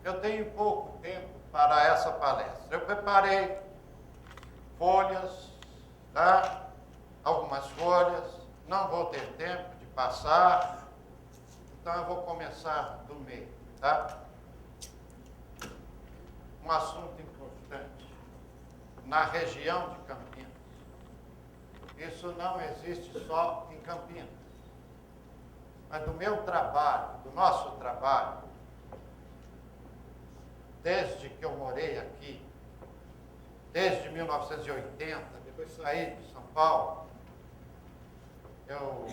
eu tenho pouco tempo para essa palestra. Eu preparei folhas, tá? Algumas folhas, não vou ter tempo de passar, então eu vou começar do meio, tá? Um assunto importante, na região de Campinas. Isso não existe só em Campinas, mas do meu trabalho, do nosso trabalho, desde que eu morei aqui, desde 1980, depois saí de São Paulo. Eu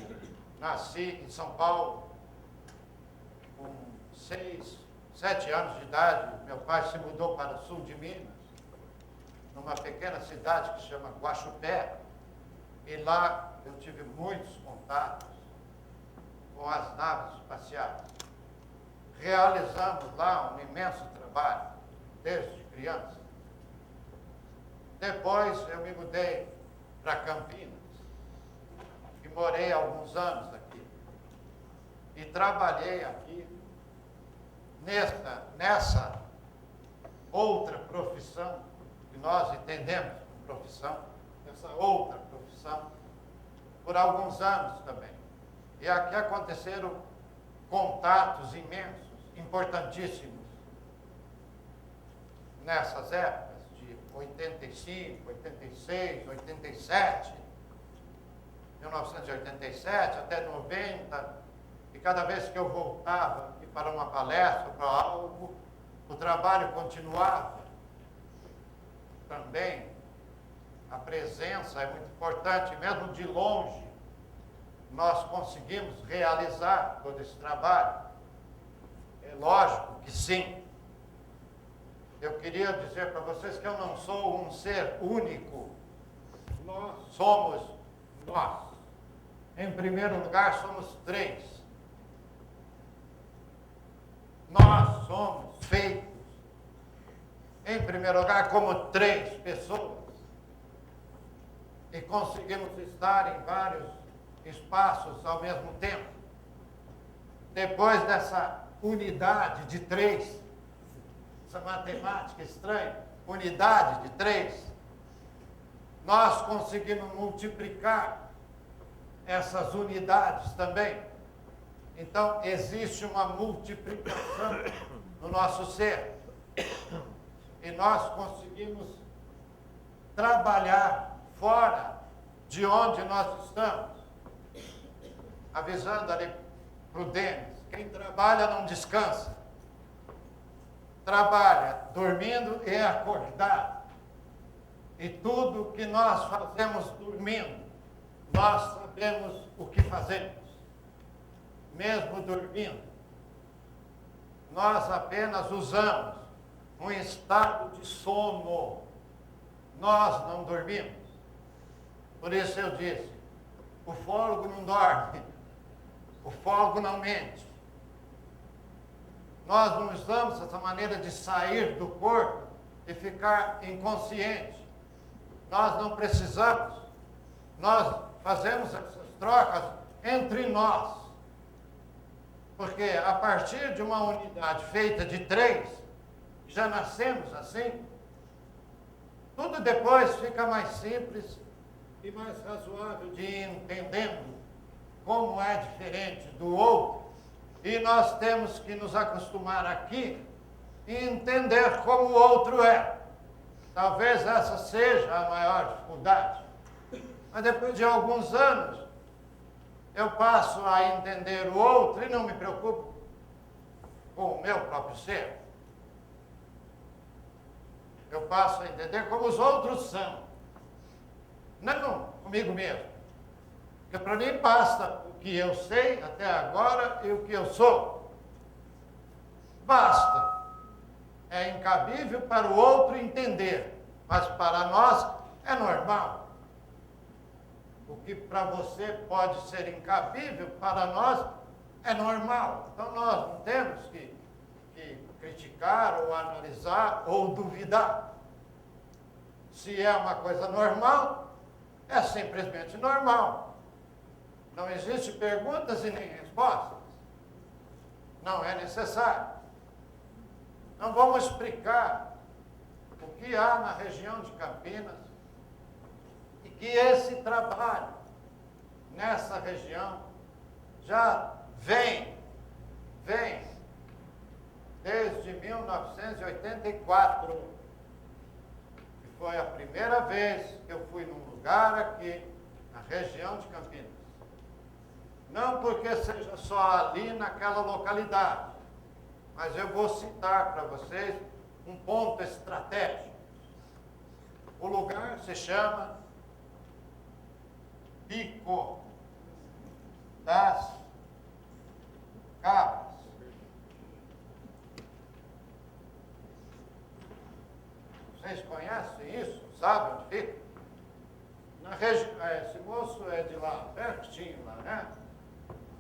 nasci em São Paulo com 6, 7 anos de idade. Meu pai se mudou para o sul de Minas, numa pequena cidade que se chama Guaxupé. E lá eu tive muitos contatos com as naves espaciais. Realizamos lá um imenso trabalho, desde criança. Depois eu me mudei para Campinas e morei alguns anos aqui. E trabalhei aqui nessa outra profissão, que nós entendemos como profissão, essa outra profissão, por alguns anos também. E aqui aconteceram contatos imensos, importantíssimos, nessas épocas de 85, 86, 87, 1987 até 90, e cada vez que eu voltava aqui para uma palestra, para algo, o trabalho continuava. Também a presença é muito importante, mesmo de longe, nós conseguimos realizar todo esse trabalho. É lógico que sim. Eu queria dizer para vocês que eu não sou um ser único. Nós somos nós. Em primeiro lugar, somos 3. Nós somos feitos, em primeiro lugar, como 3 pessoas. E conseguimos estar em vários espaços ao mesmo tempo. Depois dessa unidade de 3, essa matemática estranha, unidade de 3, nós conseguimos multiplicar essas unidades também. Então, existe uma multiplicação no nosso ser. E nós conseguimos trabalhar fora de onde nós estamos. Avisando ali para o Denis, quem trabalha não descansa. Trabalha dormindo e acordado. E tudo que nós fazemos dormindo, nós sabemos o que fazemos. Mesmo dormindo, nós apenas usamos um estado de sono. Nós não dormimos. Por isso eu disse, o fólogo não dorme, o fólogo não mente. Nós não usamos essa maneira de sair do corpo e ficar inconsciente. Nós não precisamos. Nós fazemos essas trocas entre nós. Porque a partir de uma unidade feita de 3, já nascemos assim, tudo depois fica mais simples e mais razoável de ir entendendo como é diferente do outro. E nós temos que nos acostumar aqui e entender como o outro é. Talvez essa seja a maior dificuldade. Mas depois de alguns anos, eu passo a entender o outro e não me preocupo com o meu próprio ser. Eu passo a entender como os outros são. Não comigo mesmo. Porque para mim basta o que eu sei até agora e o que eu sou. Basta. É incabível para o outro entender, mas para nós é normal. O que para você pode ser incabível, para nós é normal. Então nós não temos que criticar ou analisar ou duvidar. Se é uma coisa normal, é simplesmente normal. Não existe perguntas e nem respostas. Não é necessário. Não vamos explicar o que há na região de Campinas e que esse trabalho nessa região já vem desde 1984, que foi a primeira vez que eu fui num lugar aqui, na região de Campinas. Não porque seja só ali naquela localidade, mas eu vou citar para vocês um ponto estratégico. O lugar se chama Pico das Cabras. Vocês conhecem isso? Sabem onde fica? Esse moço é de lá, pertinho lá, né?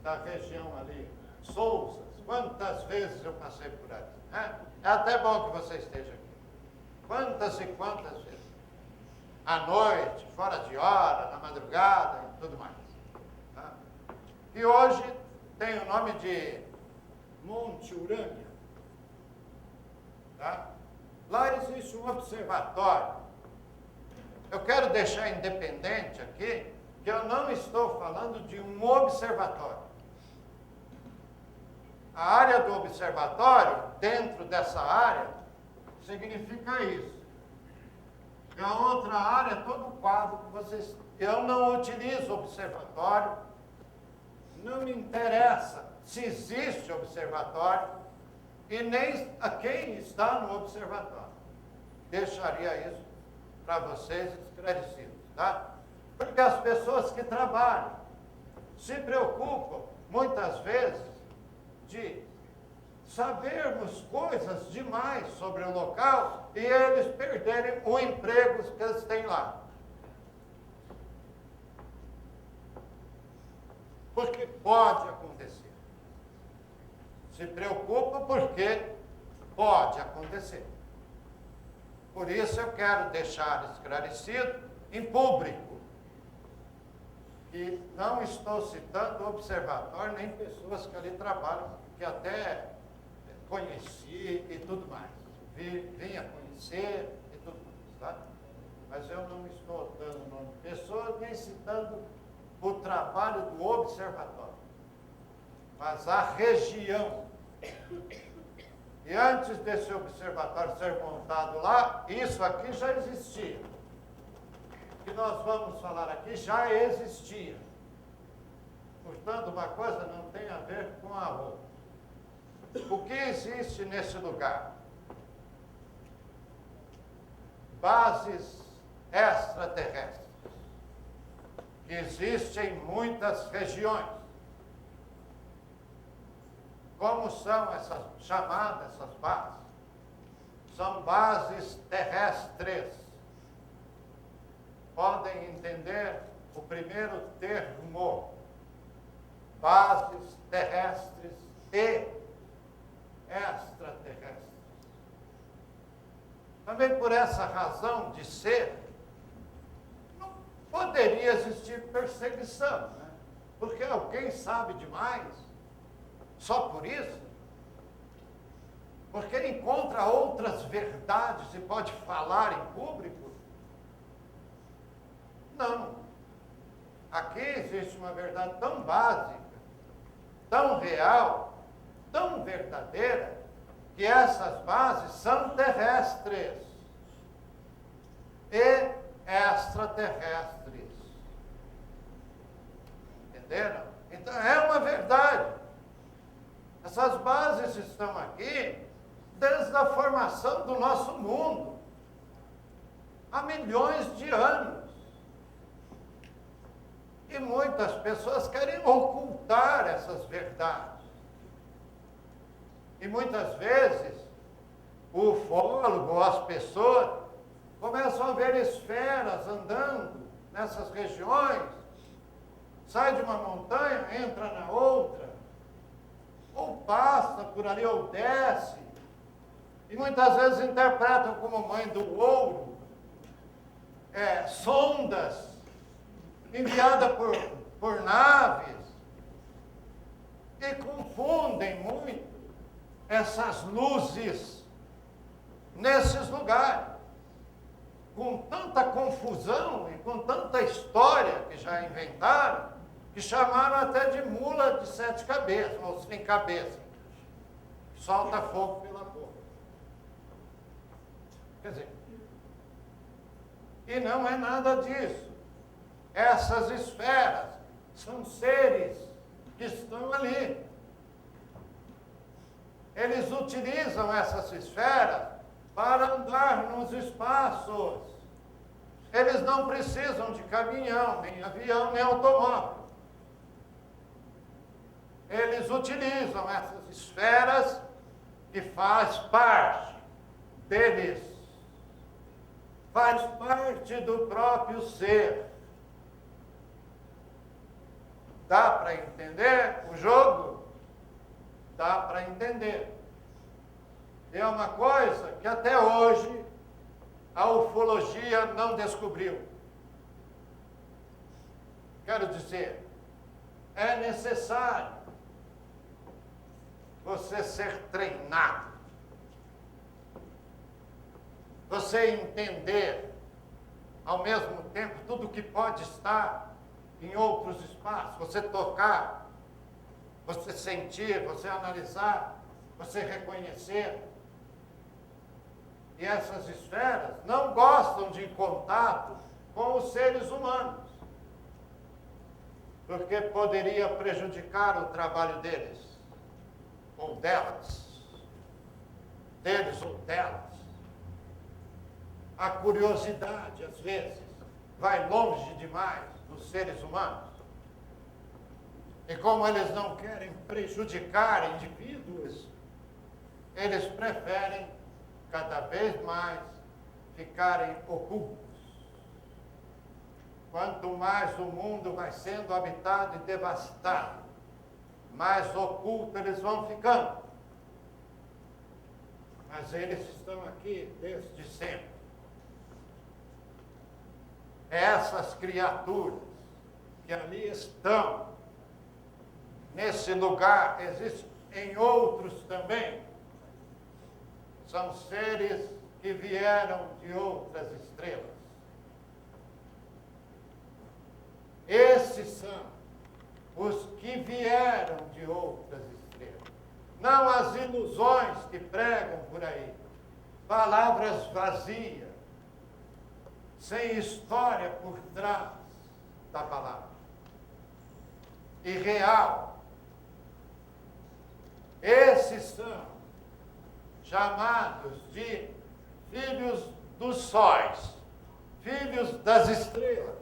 Da região ali, Souzas. Quantas vezes eu passei por ali, né? É até bom que você esteja aqui. Quantas e quantas vezes. À noite, fora de hora, na madrugada e tudo mais. Tá? E hoje tem o nome de Monte Urânia. Tá? Lá existe um observatório. Eu quero deixar independente aqui que eu não estou falando de um observatório. A área do observatório, dentro dessa área, significa isso. E a outra área é todo o quadro que vocês... Eu não utilizo observatório, não me interessa se existe observatório e nem a quem está no observatório. Deixaria isso para vocês esclarecidos, tá? Porque as pessoas que trabalham se preocupam, muitas vezes, de sabermos coisas demais sobre o local e eles perderem o emprego que eles têm lá. Porque pode acontecer. Se preocupa porque pode acontecer. Por isso eu quero deixar esclarecido em público que não estou citando o observatório nem pessoas que ali trabalham, que até conheci e tudo mais. Vim a conhecer e tudo mais, tá? Mas eu não estou dando o nome de pessoas nem citando o trabalho do observatório, mas a região. E antes desse observatório ser montado lá, isso aqui já existia. O que nós vamos falar aqui já existia. Portanto, uma coisa não tem a ver com a outra. O que existe nesse lugar? Bases extraterrestres, que existem em muitas regiões. Como são essas chamadas, essas bases? São bases terrestres. Podem entender o primeiro termo. Bases terrestres e extraterrestres. Também por essa razão de ser, não poderia existir perseguição, né? Porque alguém sabe demais, só por isso, porque encontra outras verdades e pode falar em público. Não. Aqui existe uma verdade tão básica, tão real, tão verdadeira, que essas bases são terrestres e extraterrestres. Entenderam? Então é uma verdade. Essas bases estão aqui desde a formação do nosso mundo, há milhões de anos. E muitas pessoas querem ocultar essas verdades. E muitas vezes, o ufólogo ou as pessoas começam a ver esferas andando nessas regiões, sai de uma montanha, entra na outra, ou passa por ali, ou desce, e muitas vezes interpretam como mãe do ouro, sondas enviadas por naves, e confundem muito essas luzes nesses lugares, com tanta confusão e com tanta história que já inventaram, que chamaram até de mula de 7 cabeças, ou sem cabeça, solta fogo pela boca. Quer dizer, e não é nada disso. Essas esferas são seres que estão ali. Eles utilizam essas esferas para andar nos espaços. Eles não precisam de caminhão, nem avião, nem automóvel. Eles utilizam essas esferas que faz parte deles. Faz parte do próprio ser. Dá para entender o jogo? Dá para entender. É uma coisa que até hoje a ufologia não descobriu. Quero dizer, é necessário você ser treinado, você entender ao mesmo tempo tudo que pode estar em outros espaços, você tocar, você sentir, você analisar, você reconhecer. E essas esferas não gostam de contato com os seres humanos, porque poderia prejudicar o trabalho deles, ou delas, deles ou delas. A curiosidade, às vezes, vai longe demais dos seres humanos. E como eles não querem prejudicar indivíduos, eles preferem cada vez mais ficarem ocultos. Quanto mais o mundo vai sendo habitado e devastado, mais oculto eles vão ficando. Mas eles estão aqui desde sempre. Essas criaturas que ali estão, nesse lugar, existem em outros também, são seres que vieram de outras estrelas. Esses são os que vieram de outras estrelas. Não as ilusões que pregam por aí. Palavras vazias, sem história por trás da palavra. Irreal. Esses são chamados de filhos dos sóis, filhos das estrelas,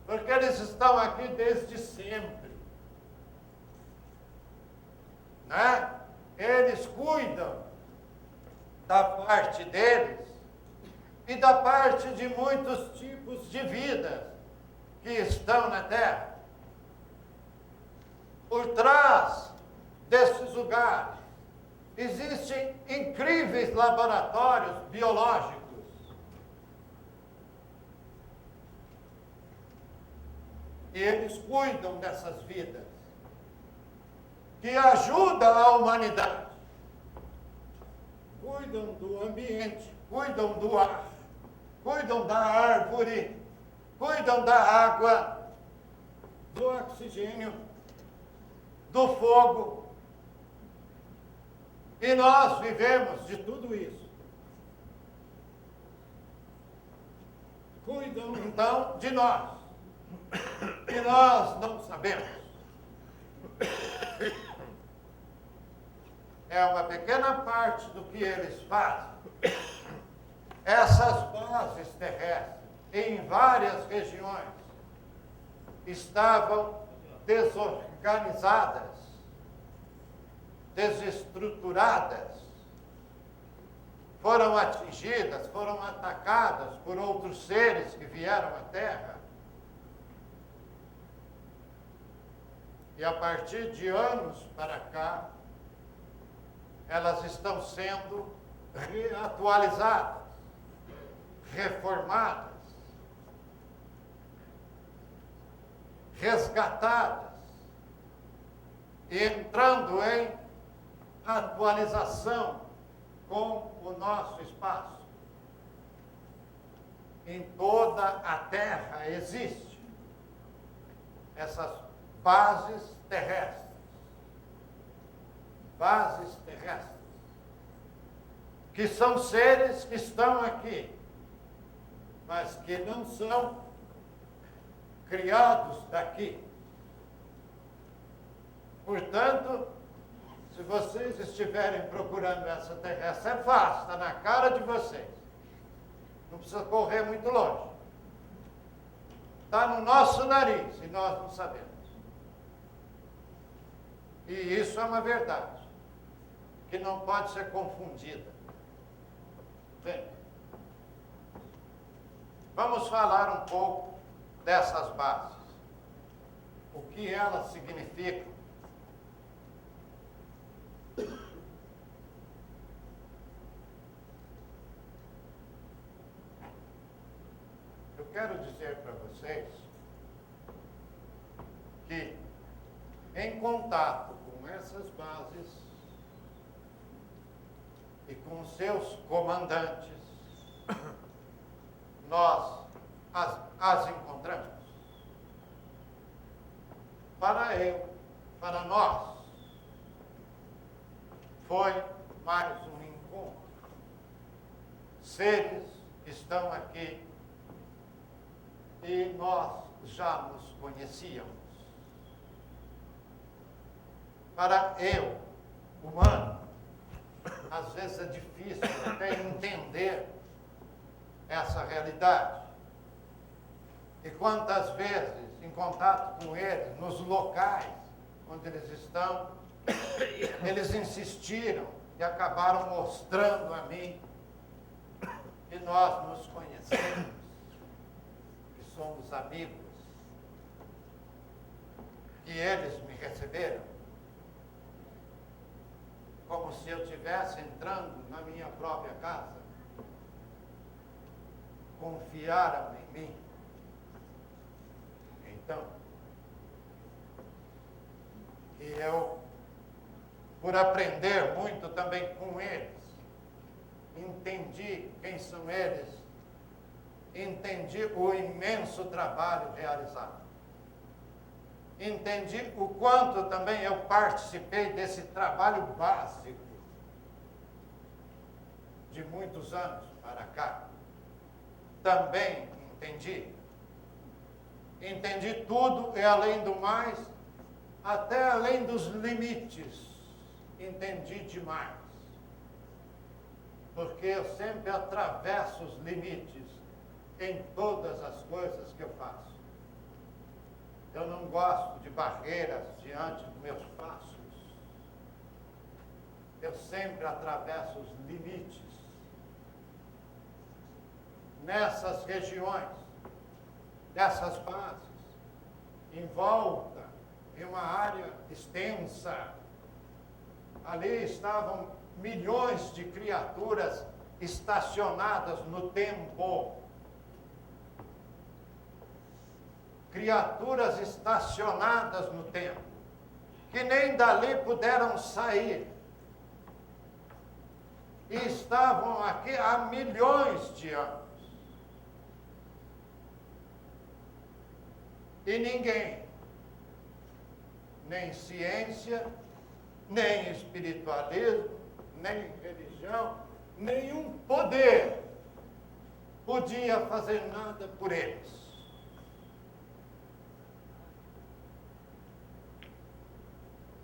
porque eles estão aqui desde sempre, né? Eles cuidam da parte deles e da parte de muitos tipos de vida que estão na Terra. Por trás desses lugares existem incríveis laboratórios biológicos. E eles cuidam dessas vidas, que ajudam a humanidade. Cuidam do ambiente, cuidam do ar, cuidam da árvore, cuidam da água, do oxigênio, do fogo. E nós vivemos de tudo isso. Cuidam, então, de nós. E nós não sabemos. É uma pequena parte do que eles fazem. Essas bases terrestres, em várias regiões, estavam desorganizadas, desestruturadas, foram atingidas, foram atacadas por outros seres que vieram à Terra. E a partir de anos para cá, elas estão sendo reatualizadas, reformadas, resgatadas, e entrando em atualização com o nosso espaço. Em toda a Terra existe essas bases terrestres. Bases terrestres. Que são seres que estão aqui, mas que não são criados daqui. Portanto, se vocês estiverem procurando essa terrestre, é fácil, está na cara de vocês. Não precisa correr muito longe. Está no nosso nariz e nós não sabemos. E isso é uma verdade, que não pode ser confundida. Bem, vamos falar um pouco dessas bases. O que elas significam. Eu quero dizer para vocês que, em contato com essas bases e com seus comandantes, nós as encontramos. Para nós, foi mais um encontro. Seres que estão aqui e nós já nos conhecíamos. Para eu, humano, às vezes é difícil até entender essa realidade. E quantas vezes, em contato com eles, nos locais onde eles estão, eles insistiram e acabaram mostrando a mim que nós nos conhecemos, que somos amigos, que eles me receberam como se eu estivesse entrando na minha própria casa. Confiaram em mim. Então, e eu, por aprender muito também com eles, entendi quem são eles, entendi o imenso trabalho realizado. Entendi o quanto também eu participei desse trabalho básico de muitos anos para cá. Também entendi. Entendi tudo e, além do mais, até além dos limites, entendi demais. Porque eu sempre atravesso os limites em todas as coisas que eu faço. Eu não gosto de barreiras diante dos meus passos. Eu sempre atravesso os limites. Nessas regiões, dessas bases, em volta, em uma área extensa, ali estavam milhões de criaturas estacionadas no tempo. Criaturas estacionadas no tempo, que nem dali puderam sair. E estavam aqui há milhões de anos. E ninguém, nem ciência, nem espiritualismo, nem religião, nenhum poder podia fazer nada por eles.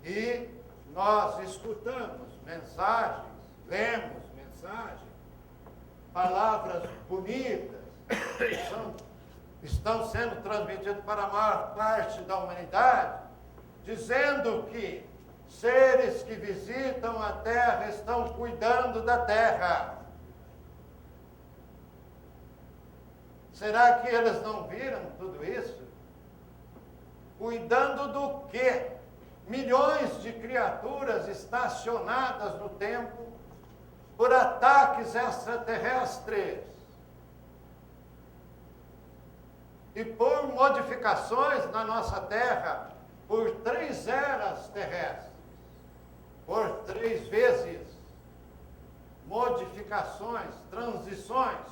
E nós escutamos mensagens, lemos mensagens, palavras bonitas, estão sendo transmitidas para a maior parte da humanidade, dizendo que seres que visitam a Terra estão cuidando da Terra. Será que eles não viram tudo isso? Cuidando do quê? Milhões de criaturas estacionadas no tempo por ataques extraterrestres e por modificações na nossa Terra por 3 eras terrestres, por 3 vezes modificações, transições,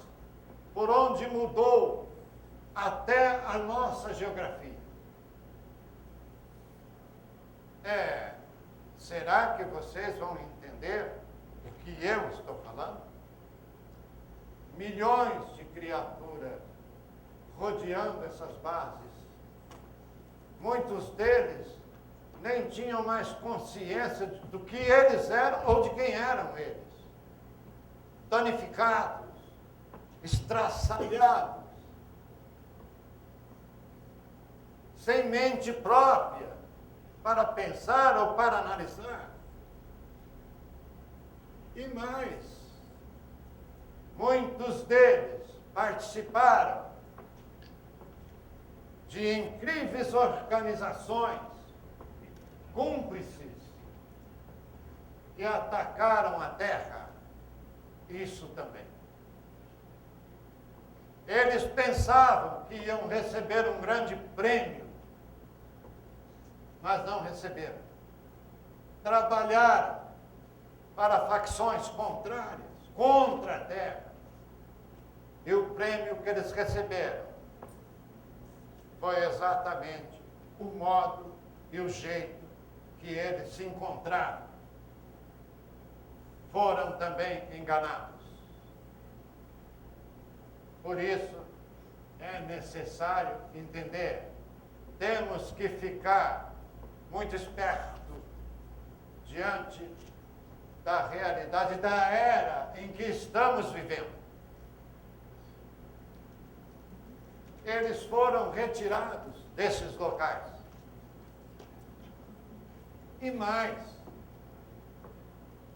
por onde mudou até a nossa geografia. Será que vocês vão entender o que eu estou falando? Milhões de criaturas rodeando essas bases. Muitos deles nem tinham mais consciência do que eles eram ou de quem eram eles. Danificados, estraçalhados, sem mente própria para pensar ou para analisar. E mais, muitos deles participaram de incríveis organizações cúmplices que atacaram a terra. Isso também. Eles pensavam que iam receber um grande prêmio, mas não receberam. Trabalharam para facções contrárias, contra a terra. E o prêmio que eles receberam foi exatamente o modo e o jeito que eles se encontraram. Foram também enganados. Por isso, é necessário entender. Temos que ficar muito esperto diante da realidade da era em que estamos vivendo. Eles foram retirados desses locais. E mais,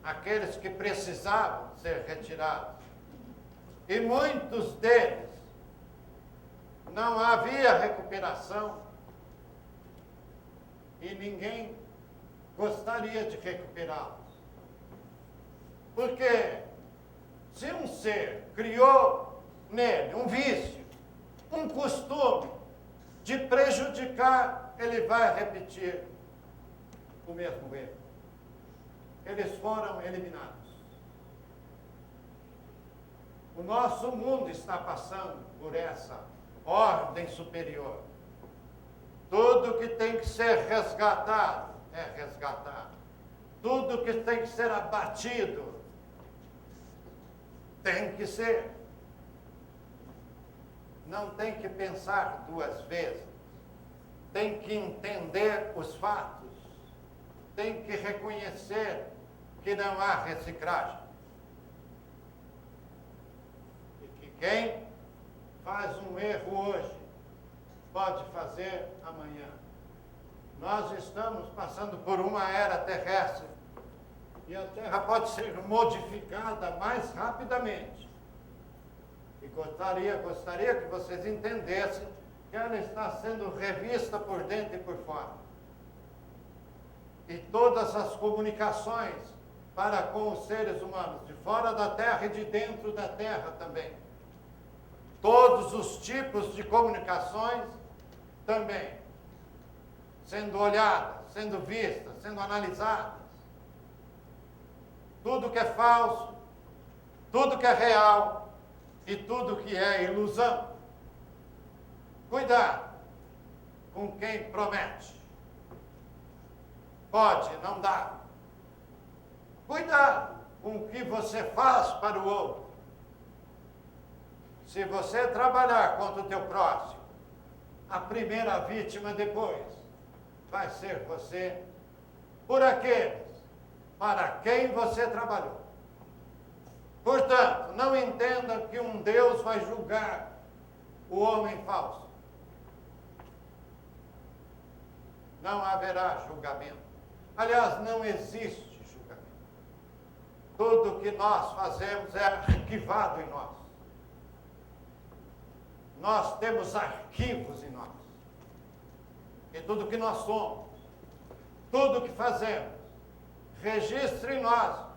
aqueles que precisavam ser retirados. E muitos deles não havia recuperação e ninguém gostaria de recuperá-los. Porque se um ser criou nele um vício, um costume de prejudicar, ele vai repetir o mesmo erro. Eles foram eliminados. O nosso mundo está passando por essa ordem superior. Tudo que tem que ser resgatado é resgatado. Tudo que tem que ser abatido tem que ser. Não tem que pensar duas vezes. Tem que entender os fatos. Tem que reconhecer que não há reciclagem. E que quem faz um erro hoje pode fazer amanhã. Nós estamos passando por uma era terrestre e a Terra pode ser modificada mais rapidamente. E gostaria que vocês entendessem que ela está sendo revista por dentro e por fora. E todas as comunicações para com os seres humanos, de fora da Terra e de dentro da Terra também. Todos os tipos de comunicações também sendo olhadas, sendo vistas, sendo analisadas. Tudo que é falso, tudo que é real e tudo que é ilusão. Cuidado com quem promete. Pode, não dá. Cuidado com o que você faz para o outro. Se você trabalhar contra o teu próximo, a primeira vítima depois vai ser você por aqueles para quem você trabalhou. Portanto, não entenda que um Deus vai julgar o homem falso. Não haverá julgamento. Aliás, não existe julgamento. Tudo que nós fazemos é arquivado em nós. Nós temos arquivos em nós. E tudo que nós somos, tudo que fazemos, registra em nós,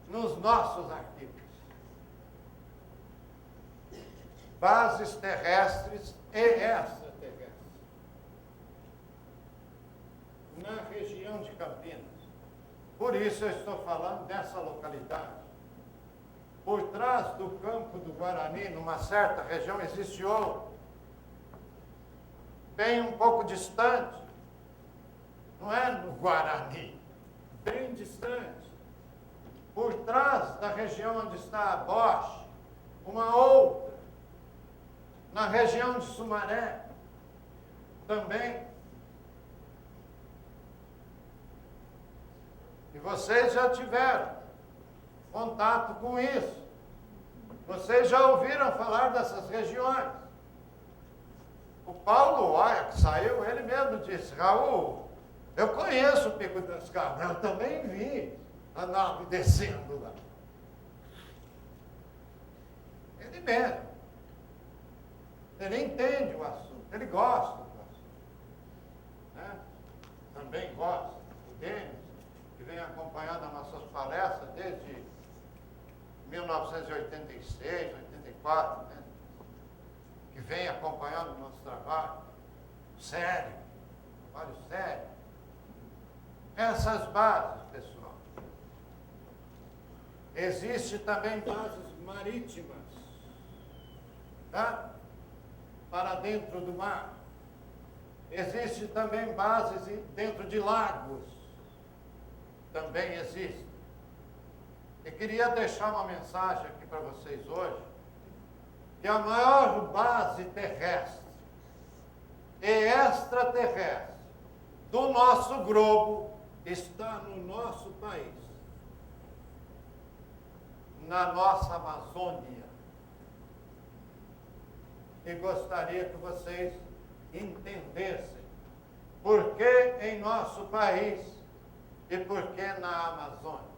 nos nossos arquivos. Bases terrestres e extraterrestres. Na região de Campinas. Por isso eu estou falando dessa localidade. Por trás do campo do Guarani, numa certa região, existe ouro. Bem um pouco distante. Não é no Guarani, bem distante. Por trás da região onde está a Bosch, uma outra. Na região de Sumaré, também. E vocês já tiveram contato com isso. Vocês já ouviram falar dessas regiões. O Paulo Oia, que saiu, ele mesmo disse: Raul, eu conheço o Pico das Cabras, eu também vi a nave descendo lá. Ele mesmo. Ele entende o assunto, ele gosta do assunto. Né? Também gosta. O Denis, que vem acompanhando as nossas palestras desde 1986, 84, né? Que vem acompanhando o nosso trabalho. Sério, trabalho sério. Essas bases, pessoal. Existem também bases marítimas, tá? Para dentro do mar. Existem também bases dentro de lagos. Também existem. Eu queria deixar uma mensagem aqui para vocês hoje, que a maior base terrestre e extraterrestre do nosso globo está no nosso país, na nossa Amazônia. E gostaria que vocês entendessem por que em nosso país e por que na Amazônia.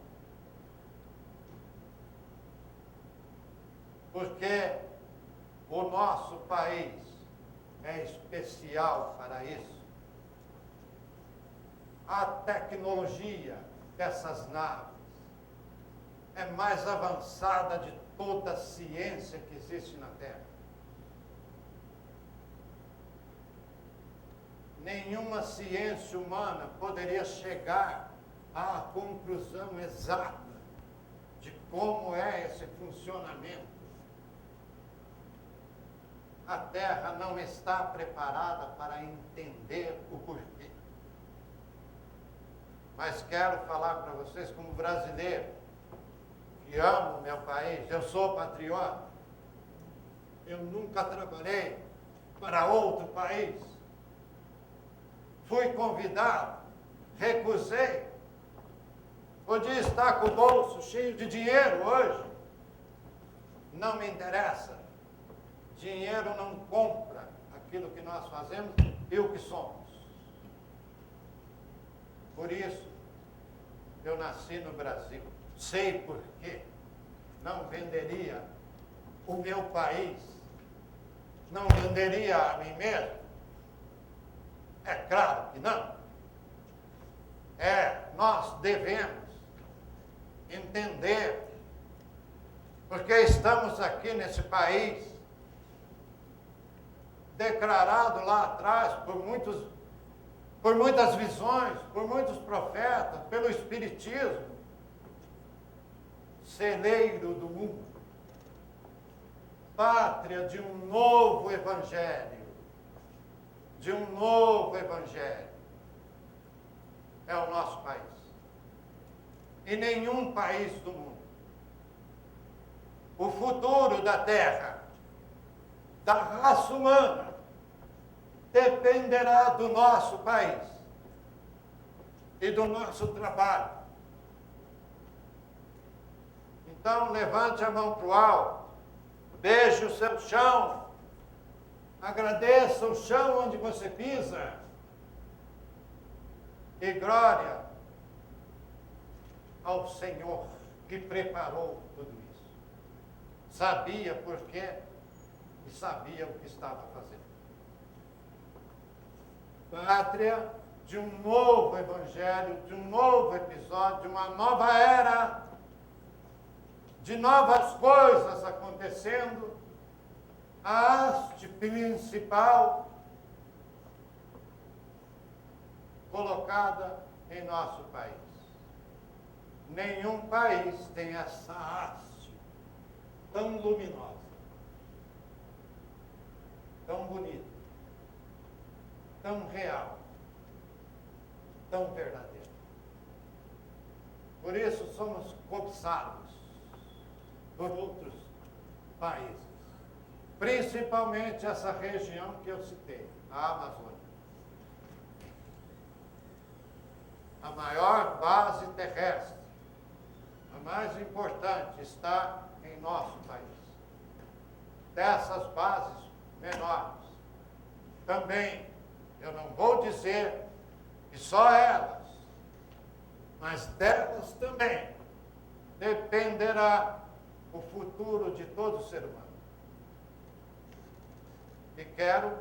Porque o nosso país é especial para isso. A tecnologia dessas naves é mais avançada de toda a ciência que existe na Terra. Nenhuma ciência humana poderia chegar à conclusão exata de como é esse funcionamento. A Terra não está preparada para entender o porquê. Mas quero falar para vocês como brasileiro, que amo o meu país, eu sou patriota. Eu nunca trabalhei para outro país. Fui convidado, recusei. Podia estar com o bolso cheio de dinheiro hoje. Não me interessa. Dinheiro não compra aquilo que nós fazemos e o que somos. Por isso, eu nasci no Brasil. Sei por quê. Não venderia o meu país. Não venderia a mim mesmo. É claro que não. Nós devemos entender, porque estamos aqui nesse país, declarado lá atrás por muitas visões, por muitos profetas, pelo Espiritismo, celeiro do mundo, pátria de um novo Evangelho, é o nosso país. E nenhum país do mundo. O futuro da Terra, da raça humana, dependerá do nosso país e do nosso trabalho. Então, levante a mão para o alto, beije o seu chão, agradeça o chão onde você pisa, e glória ao Senhor que preparou tudo isso. Sabia por quê e sabia o que estava fazendo. Pátria de um novo evangelho, de um novo episódio, de uma nova era, de novas coisas acontecendo. A haste principal colocada em nosso país. Nenhum país tem essa haste tão luminosa, tão bonita, tão real, tão verdadeira. Por isso somos cobiçados por outros países, principalmente essa região que eu citei, a Amazônia. A maior base terrestre, a mais importante, está em nosso país. Dessas bases menores, também, eu não vou dizer que só elas, mas delas também dependerá o futuro de todo ser humano. E quero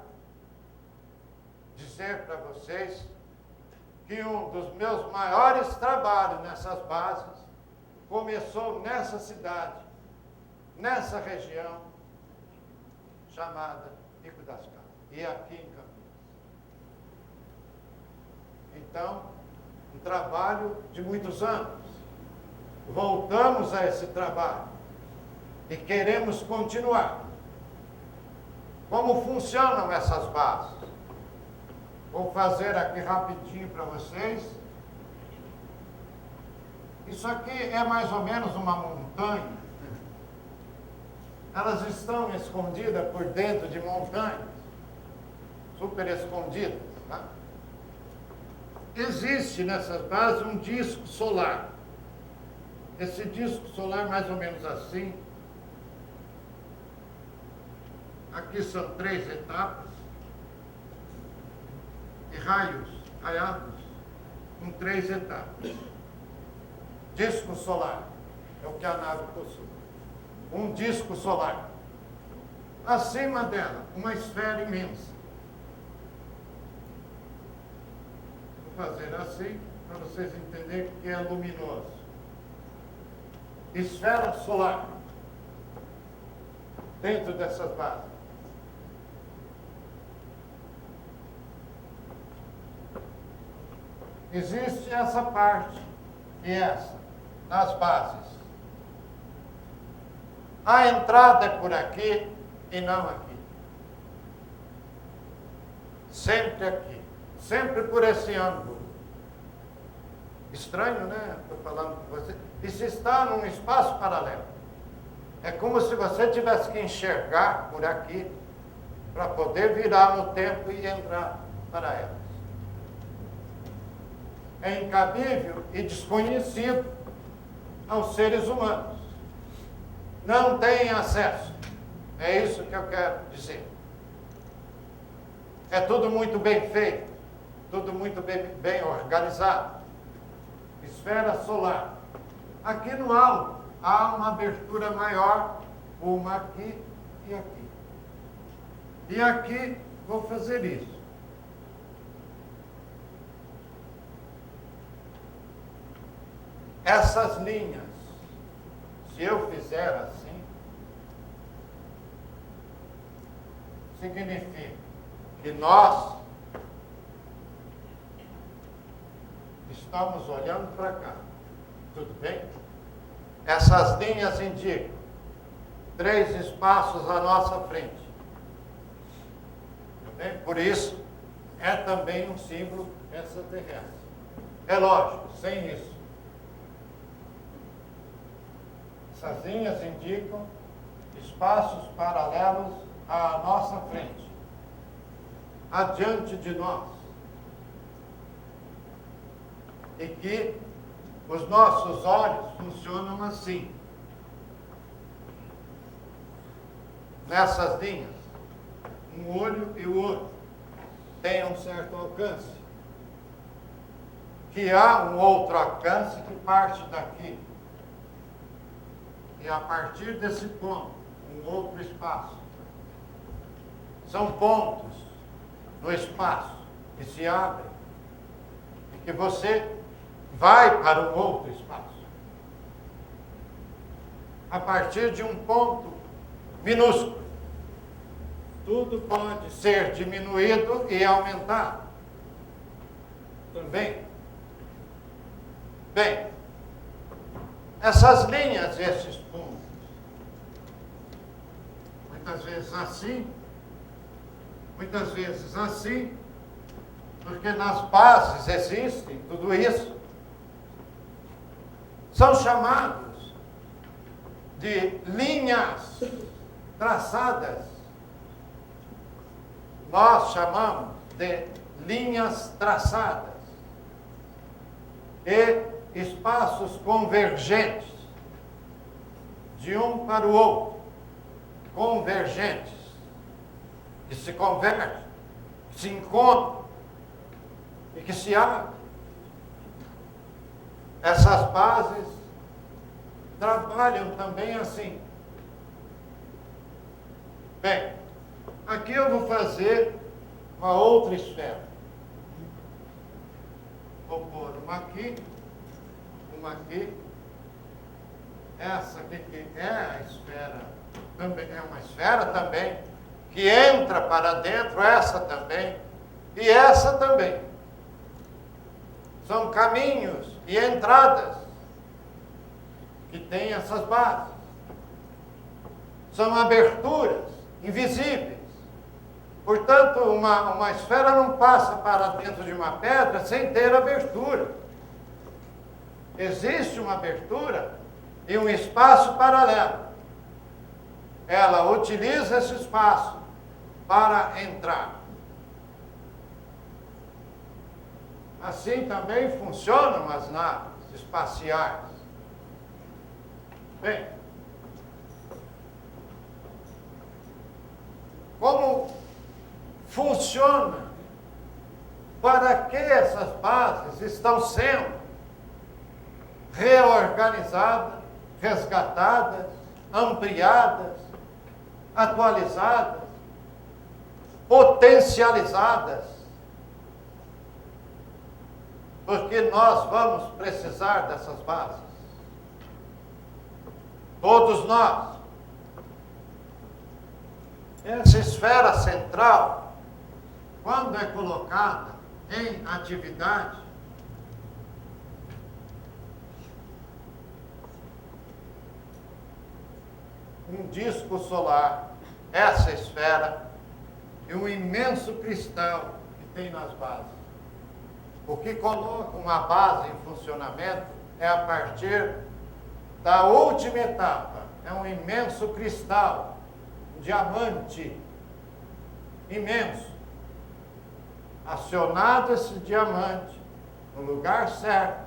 dizer para vocês que um dos meus maiores trabalhos nessas bases começou nessa cidade, nessa região, chamada Pico das Caldas, e aqui em Campinas. Então, um trabalho de muitos anos. Voltamos a esse trabalho e queremos continuar. Como funcionam essas bases? Vou fazer aqui rapidinho para vocês. Isso aqui é mais ou menos uma montanha. Elas estão escondidas por dentro de montanhas, super escondidas, tá? Existe nessas bases um disco solar. Esse disco solar, mais ou menos assim. Aqui são 3 etapas. E raiados com 3 etapas. Disco solar é o que a nave possui. Um disco solar. Acima dela, uma esfera imensa. Vou fazer assim, para vocês entenderem que é luminoso. Esfera solar. Dentro dessas bases. Existe essa parte e essa, nas bases. A entrada é por aqui e não aqui. Sempre aqui. Sempre por esse ângulo. Estranho, né? Estou falando com você. Isso está num espaço paralelo. É como se você tivesse que enxergar por aqui para poder virar no tempo e entrar para elas. É incabível e desconhecido aos seres humanos. Não tem acesso. É isso que eu quero dizer. É tudo muito bem feito, tudo muito bem organizado. Esfera solar. Aqui no alto há uma abertura maior, uma aqui e aqui. E aqui vou fazer isso. Essas linhas, se eu fizer assim, significa que nós estamos olhando para cá. Tudo bem? Essas linhas indicam 3 espaços à nossa frente. Tudo bem? Por isso, é também um símbolo extraterrestre. É lógico, sem isso. Essas linhas indicam espaços paralelos à nossa frente, adiante de nós. E que os nossos olhos funcionam assim. Nessas linhas, um olho e o outro têm um certo alcance. Que há um outro alcance que parte daqui. E a partir desse ponto, um outro espaço. São pontos no espaço que se abrem e que você vai para um outro espaço. A partir de um ponto minúsculo. Tudo pode ser diminuído e aumentado. Também. Bem, essas linhas, esses pontos, vezes assim, porque nas bases existem tudo isso. São chamados de linhas traçadas. Nós chamamos de linhas traçadas e espaços convergentes de um para o outro, convergentes, que se convergem, que se encontram e que se abrem. Essas bases trabalham também assim. Bem, aqui eu vou fazer uma outra esfera. Vou pôr uma aqui. Essa aqui que é a esfera, também é uma esfera também, que entra para dentro, essa também, e essa também. São caminhos e entradas que têm essas bases. São aberturas invisíveis. Portanto, uma esfera não passa para dentro de uma pedra sem ter abertura. Existe uma abertura e um espaço paralelo. Ela utiliza esse espaço para entrar. Assim também funcionam as naves espaciais. Bem, como funciona? Para que essas bases estão sendo reorganizadas, resgatadas, ampliadas, atualizadas, potencializadas? Porque nós vamos precisar dessas bases. Todos nós. Essa esfera central, quando é colocada em atividade, um disco solar, essa esfera e um imenso cristal que tem nas bases. O que coloca uma base em funcionamento é a partir da última etapa. É um imenso cristal, um diamante imenso. Acionado esse diamante no lugar certo,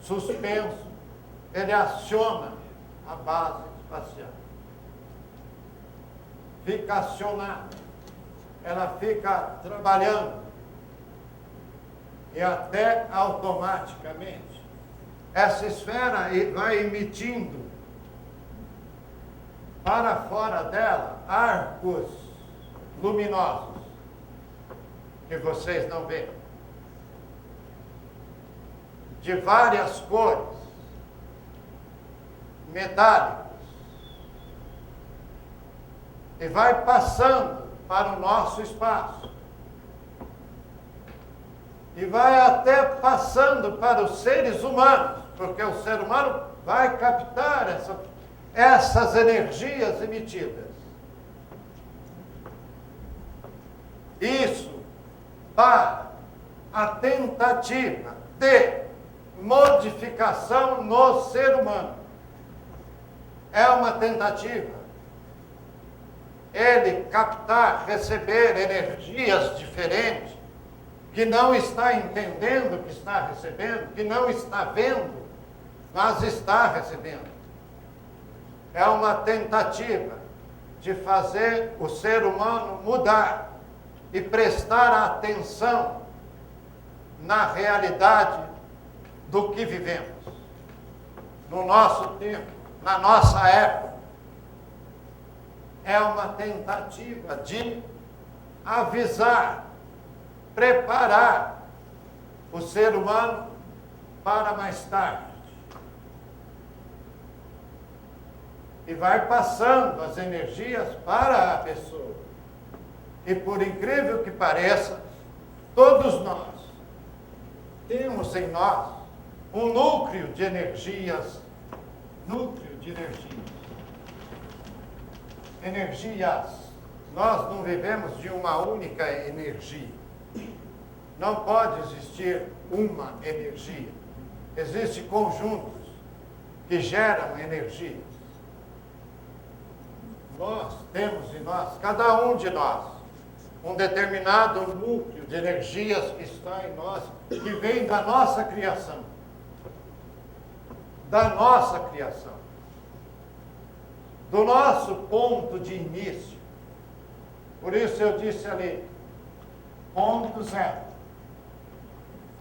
suspenso, ele aciona a base espacial. Fica acionada, ela fica trabalhando. E até automaticamente, essa esfera vai emitindo para fora dela arcos luminosos, que vocês não veem, de várias cores, metálicos, e vai passando para o nosso espaço. E vai até passando para os seres humanos, porque o ser humano vai captar essas energias emitidas. Isso para a tentativa de modificação no ser humano. É uma tentativa. Ele captar, receber energias diferentes, que não está entendendo o que está recebendo, que não está vendo, mas está recebendo. É uma tentativa de fazer o ser humano mudar e prestar atenção na realidade do que vivemos, no nosso tempo, na nossa época. É uma tentativa de avisar, preparar o ser humano para mais tarde. E vai passando as energias para a pessoa. E por incrível que pareça, todos nós temos em nós um núcleo de energias, energias nós não vivemos de uma única energia. Não pode existir uma energia. Existem conjuntos que geram energia. Nós temos em nós, cada um de nós, um determinado núcleo de energias que está em nós, que vem da nossa criação. Da nossa criação. Do nosso ponto de início. Por isso eu disse ali, ponto zero.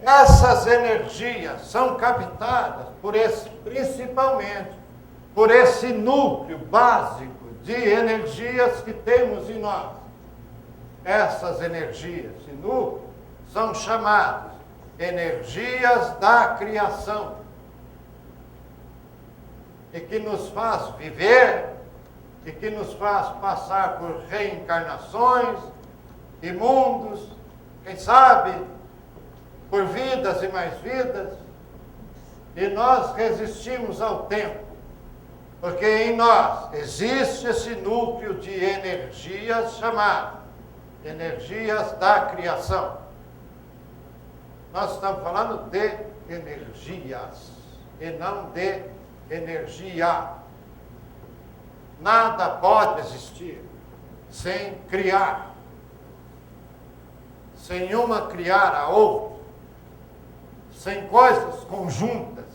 Essas energias são captadas principalmente por esse núcleo básico de energias que temos em nós. Essas energias e núcleos são chamadas energias da criação. E que nos faz viver, e que nos faz passar por reencarnações e mundos, quem sabe, por vidas e mais vidas, e nós resistimos ao tempo, porque em nós existe esse núcleo de energias chamadas energias da criação. Nós estamos falando de energias, e não de energia. Nada pode existir sem criar, sem uma criar a outra, sem coisas conjuntas,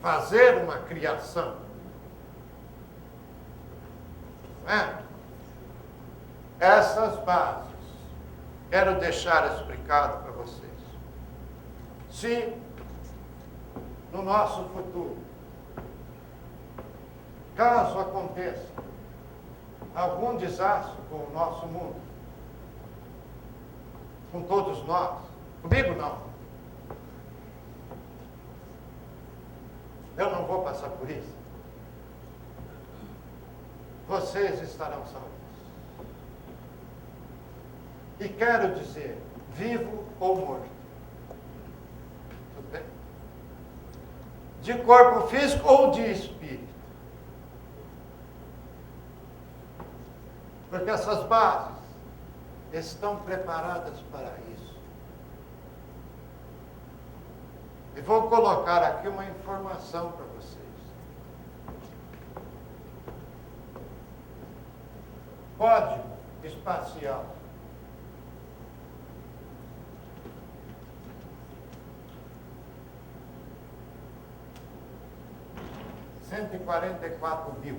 fazer uma criação. Não é? Essas bases, quero deixar explicado para vocês. Se no nosso futuro, caso aconteça algum desastre com o nosso mundo, com todos nós, comigo não. Eu não vou passar por isso. Vocês estarão salvos. E quero dizer, vivo ou morto. Tudo bem? De corpo físico ou de espírito. Porque essas bases estão preparadas para isso. E vou colocar aqui uma informação para vocês. Código espacial. $144.000.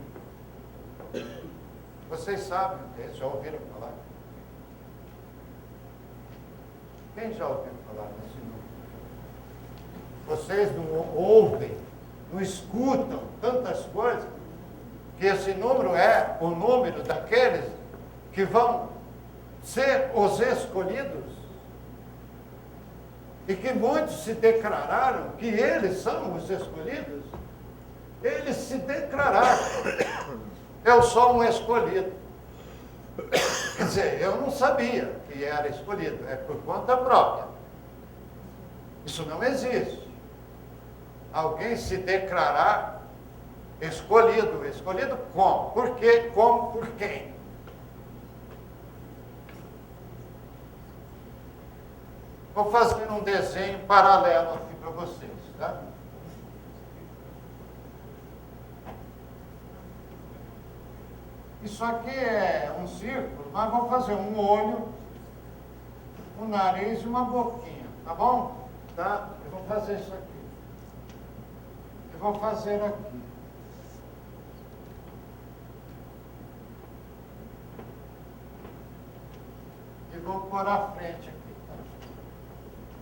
Vocês sabem o que é? Já ouviram falar? Quem já ouviu falar nesse número? Vocês não ouvem, não escutam tantas coisas, que esse número é o número daqueles que vão ser os escolhidos. E que muitos se declararam que eles são os escolhidos. Eles se declararam. Eu sou um escolhido. Quer dizer, eu não sabia que era escolhido. É por conta própria. Isso não existe. Alguém se declarar escolhido. Escolhido como? Por quê? Como? Por quem? Vou fazer um desenho paralelo aqui para vocês, tá? Isso aqui é um círculo, nós vamos fazer um olho, um nariz e uma boquinha, tá bom? Tá? Eu vou fazer isso aqui. Eu vou fazer aqui. E vou pôr à frente aqui, tá?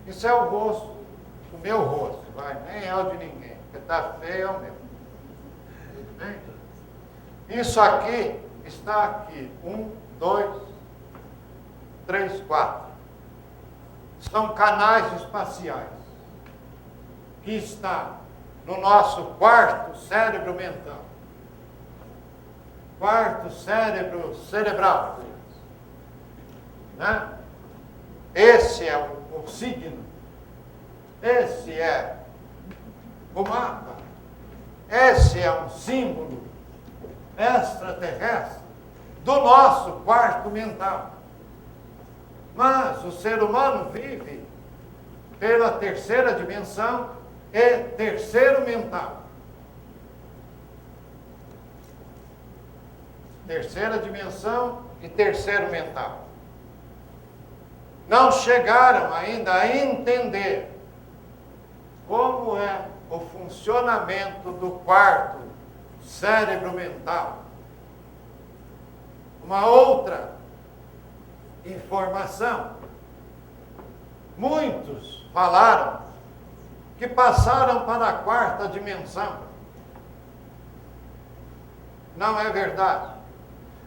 Isso é o rosto, o meu rosto, vai, nem é o de ninguém, porque tá feio é o meu. Tudo bem? Isso aqui está aqui. 1, 2, 3, 4. São canais espaciais que está no nosso quarto cérebro mental. Quarto cérebro cerebral. Né? Esse é o signo. Esse é o mapa. Esse é um símbolo extraterrestre do nosso quarto mental. Mas o ser humano vive pela terceira dimensão e terceiro mental. Terceira dimensão e terceiro mental. Não chegaram ainda a entender como é o funcionamento do quarto cérebro mental. Uma outra informação. Muitos falaram que passaram para a quarta dimensão. Não é verdade.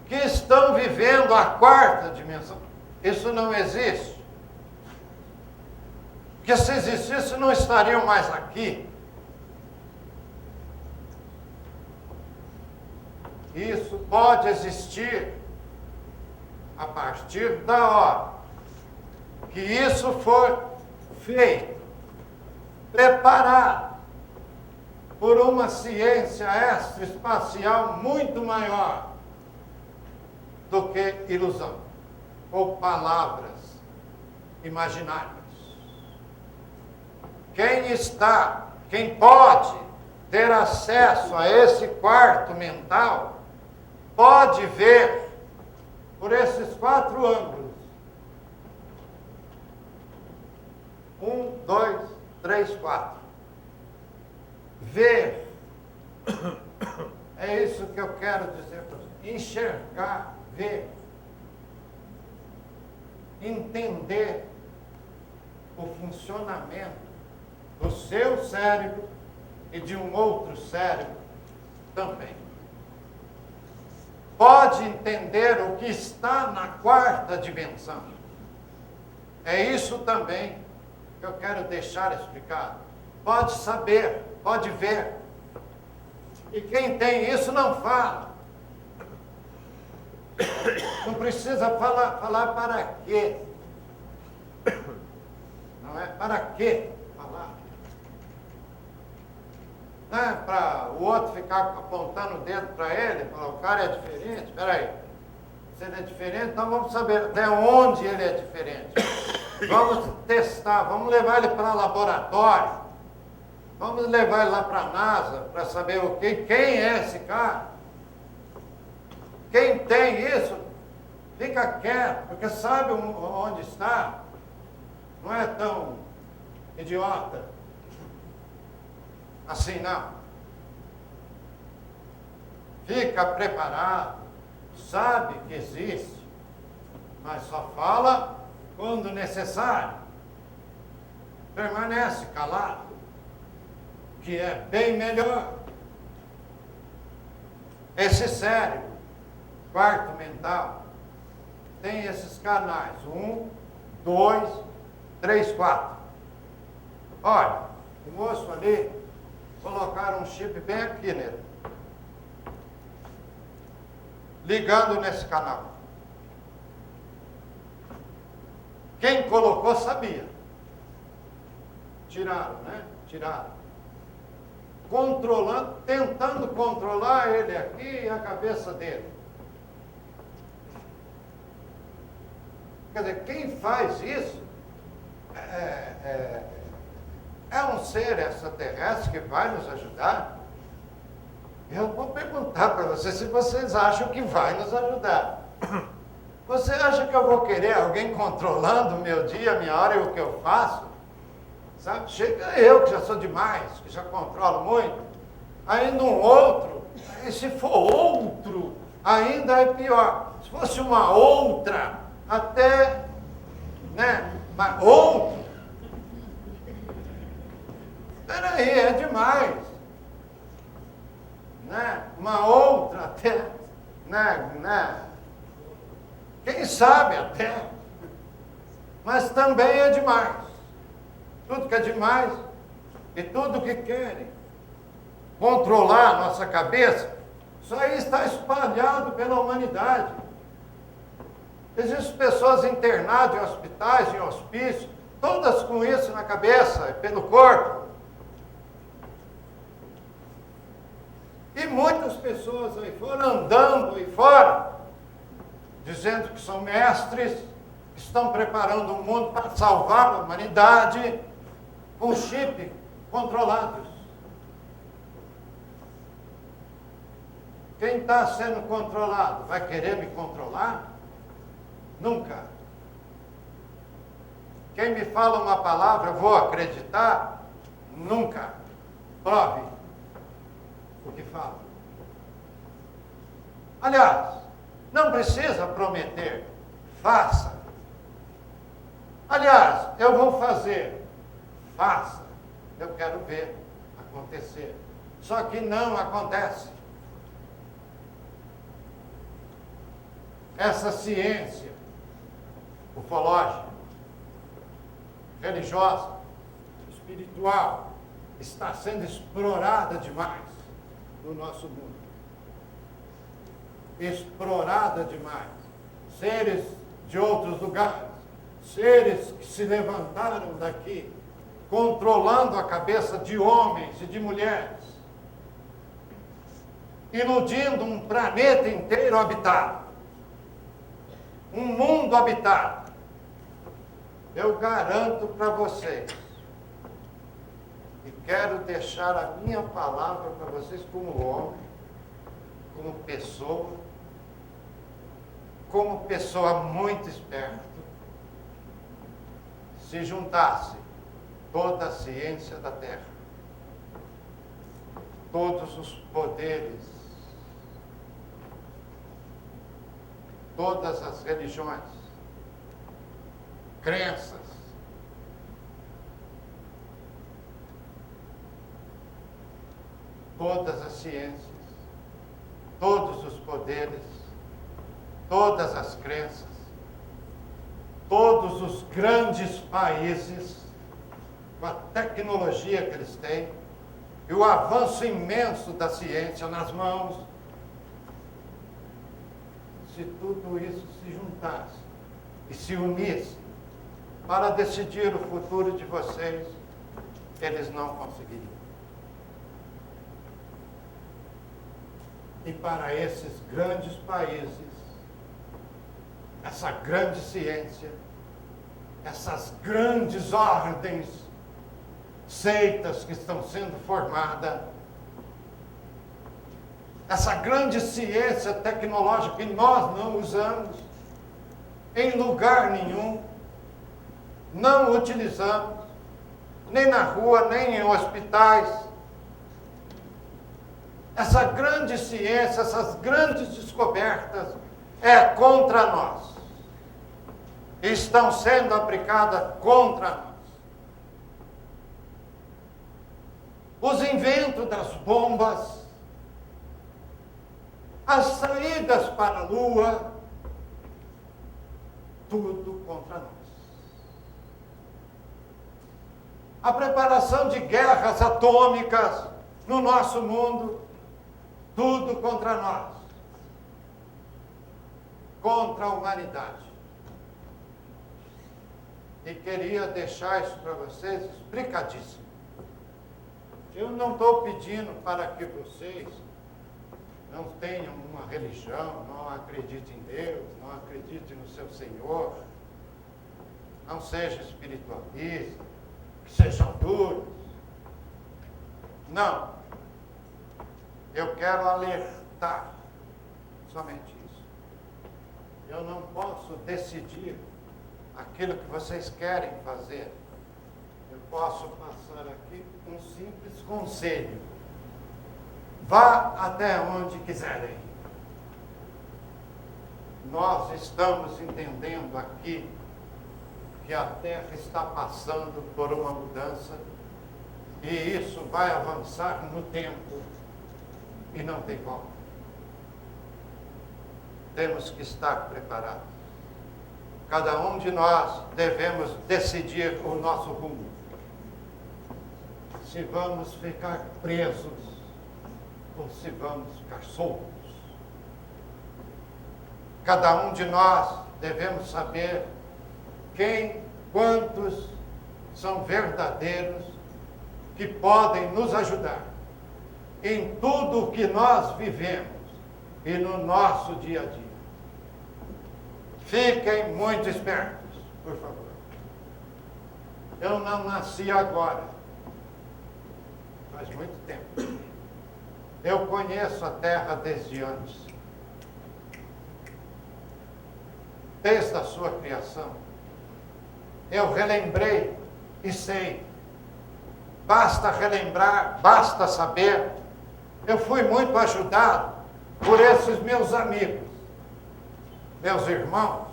Que estão vivendo a quarta dimensão. Isso não existe. Porque se existisse, não estariam mais aqui. Isso pode existir a partir da hora que isso for feito, preparado por uma ciência extraespacial muito maior do que ilusão ou palavras imaginárias. Quem pode ter acesso a esse quarto mental, pode ver por esses 4 ângulos. 1, 2, 3, 4. Ver. É isso que eu quero dizer para você. Enxergar, ver. Entender o funcionamento do seu cérebro e de um outro cérebro também. Pode entender o que está na quarta dimensão. É isso também que eu quero deixar explicado. Pode saber, pode ver. E quem tem isso não fala. Não precisa falar para quê. Não é para quê falar. Não é para o outro ficar apontando o dedo para ele, falar, o cara é diferente, espera aí. Se ele é diferente, então vamos saber até onde ele é diferente. Vamos testar, vamos levar ele para laboratório. Vamos levar ele lá para a NASA para saber quem é esse cara. Quem tem isso, fica quieto, porque sabe onde está. Não é tão idiota assim, não. Fica preparado, sabe que existe, mas só fala quando necessário. Permanece calado, que é bem melhor. Esse cérebro, quarto mental, tem esses canais, 1, 2, 3, 4. Olha, o moço ali, colocaram um chip bem aqui nele, ligando nesse canal. Quem colocou sabia. Tiraram, né? Tiraram. Controlando, tentando controlar ele aqui e a cabeça dele. Quer dizer, quem faz isso é um ser extraterrestre que vai nos ajudar. Eu vou perguntar para vocês se vocês acham que vai nos ajudar. Você acha que eu vou querer alguém controlando o meu dia, a minha hora e o que eu faço? Sabe? Chega eu, que já sou demais, que já controlo muito. Ainda um outro, e se for outro, ainda é pior. Se fosse uma outra, até, né? Mas outro, peraí, é demais. Né? Uma outra até, né? Quem sabe até, mas também é demais. Tudo que é demais e tudo que querem controlar a nossa cabeça, isso aí está espalhado pela humanidade. Existem pessoas internadas em hospitais, em hospícios, todas com isso na cabeça, pelo corpo. E muitas pessoas aí fora, andando aí fora, dizendo que são mestres, que estão preparando o mundo para salvar a humanidade, com chip controlados. Quem está sendo controlado vai querer me controlar? Nunca. Quem me fala uma palavra, eu vou acreditar? Nunca. Prove o que fala. Aliás, não precisa prometer, faça. Aliás, eu vou fazer, faça. Eu quero ver acontecer. Só que não acontece. Essa ciência ufológica, religiosa, espiritual, está sendo explorada demais no nosso mundo. Explorada demais. Seres de outros lugares, seres que se levantaram daqui, controlando a cabeça de homens e de mulheres, iludindo um planeta inteiro habitado. Um mundo habitado. Eu garanto para vocês, e quero deixar a minha palavra para vocês como homem, como pessoa muito esperta, se juntasse toda a ciência da Terra, todos os poderes, todas as religiões, crenças, todas as ciências, todos os poderes, todas as crenças, todos os grandes países, com a tecnologia que eles têm, e o avanço imenso da ciência nas mãos, se tudo isso se juntasse e se unisse para decidir o futuro de vocês, eles não conseguiriam. E para esses grandes países, essa grande ciência, essas grandes ordens, seitas que estão sendo formadas, essa grande ciência tecnológica que nós não usamos em lugar nenhum, não utilizamos, nem na rua, nem em hospitais. Essa grande ciência, essas grandes descobertas é contra nós. Estão sendo aplicadas contra nós. Os inventos das bombas, as saídas para a Lua, tudo contra nós. A preparação de guerras atômicas no nosso mundo, tudo contra nós. Contra a humanidade. E queria deixar isso para vocês explicadíssimo. Eu não estou pedindo para que vocês não tenham uma religião, não acreditem em Deus, não acreditem no seu Senhor, não sejam espiritualistas, que sejam duros. Não. Eu quero alertar somente isso. Eu não posso decidir aquilo que vocês querem fazer. Eu posso passar aqui um simples conselho. Vá até onde quiserem. Nós estamos entendendo aqui que a Terra está passando por uma mudança e isso vai avançar no tempo e não tem volta. Temos que estar preparados. Cada um de nós devemos decidir o nosso rumo. Se vamos ficar presos ou se vamos ficar soltos. Cada um de nós devemos saber quantos são verdadeiros que podem nos ajudar em tudo o que nós vivemos e no nosso dia a dia. Fiquem muito espertos, por favor. Eu não nasci agora. Faz muito tempo. Eu conheço a terra desde antes. Desde a sua criação. Eu relembrei e sei. Basta relembrar, basta saber. Eu fui muito ajudado por esses meus amigos, meus irmãos,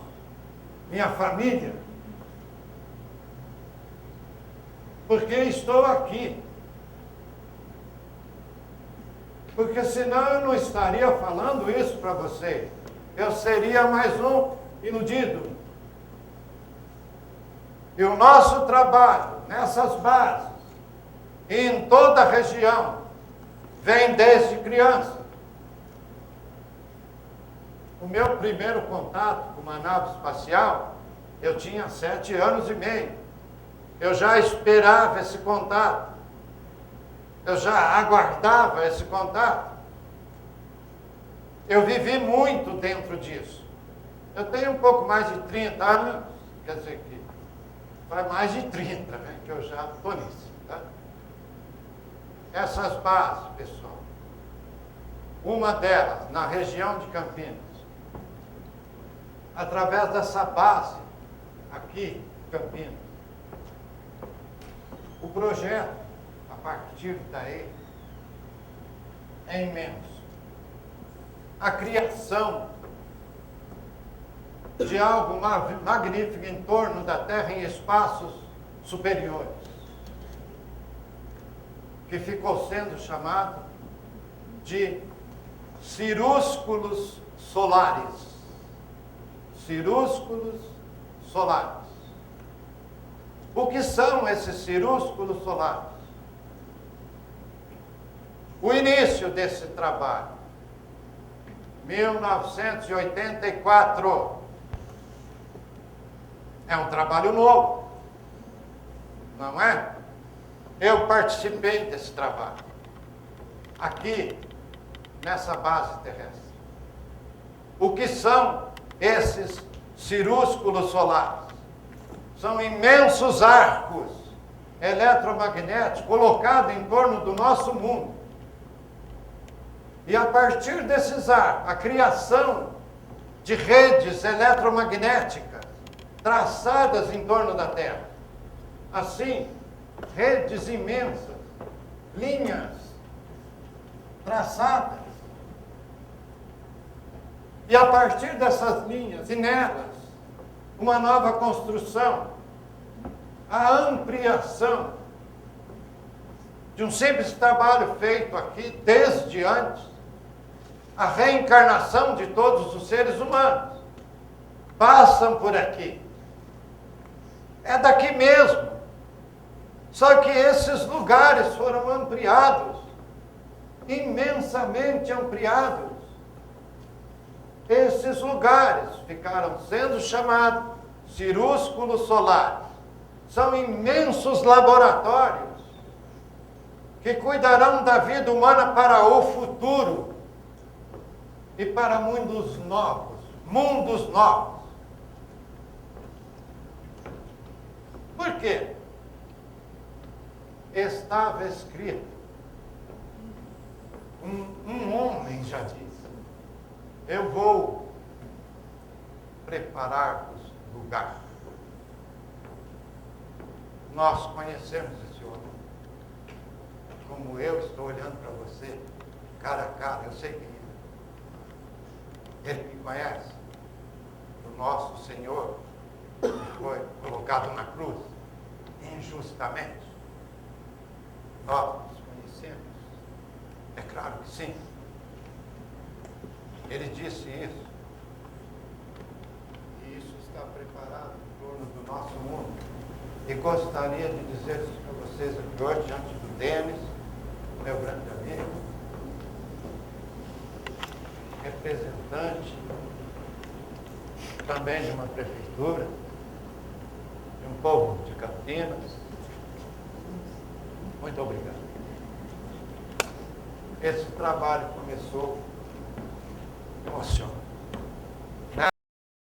minha família. Porque estou aqui. Porque senão eu não estaria falando isso para vocês. Eu seria mais um iludido. E o nosso trabalho nessas bases, e em toda a região, vem desde criança. O meu primeiro contato com uma nave espacial, eu tinha 7 anos e meio. Eu já esperava esse contato. Eu já aguardava esse contato. Eu vivi muito dentro disso. Eu tenho um pouco mais de 30 anos, quer dizer que faz mais de 30, né, que eu já estou nisso. Tá? Essas bases, pessoal, uma delas na região de Campinas, através dessa base aqui, Campinas, o projeto, a partir daí, é imenso. A criação de algo magnífico em torno da Terra em espaços superiores, que ficou sendo chamado de cirúsculos solares. Cirúsculos solares. O que são esses cirúsculos solares? O início desse trabalho, 1984, é um trabalho novo, não é? Eu participei desse trabalho, aqui, nessa base terrestre. O que são esses cirúsculos solares? São imensos arcos eletromagnéticos colocados em torno do nosso mundo. E a partir desses arcos, a criação de redes eletromagnéticas traçadas em torno da Terra. Assim, redes imensas, linhas traçadas. E a partir dessas linhas e nelas, uma nova construção, a ampliação de um simples trabalho feito aqui desde antes, a reencarnação de todos os seres humanos passam por aqui. É daqui mesmo. Só que esses lugares foram ampliados, imensamente ampliados. Esses lugares ficaram sendo chamados cirúsculos solares. São imensos laboratórios que cuidarão da vida humana para o futuro e para mundos novos. Mundos novos. Por quê? Estava escrito, um homem já disse, eu vou preparar-vos lugar. Nós conhecemos esse homem. Como eu estou olhando para você, cara a cara, eu sei quem é. Ele me conhece. O nosso Senhor foi colocado na cruz injustamente. Nós nos conhecemos. É claro que sim. Ele disse isso. E isso está preparado em torno do nosso mundo. E gostaria de dizer isso para vocês aqui hoje, diante do Denis, meu grande amigo, representante também de uma prefeitura, de um povo de Campinas. Muito obrigado. Esse trabalho começou emocionante.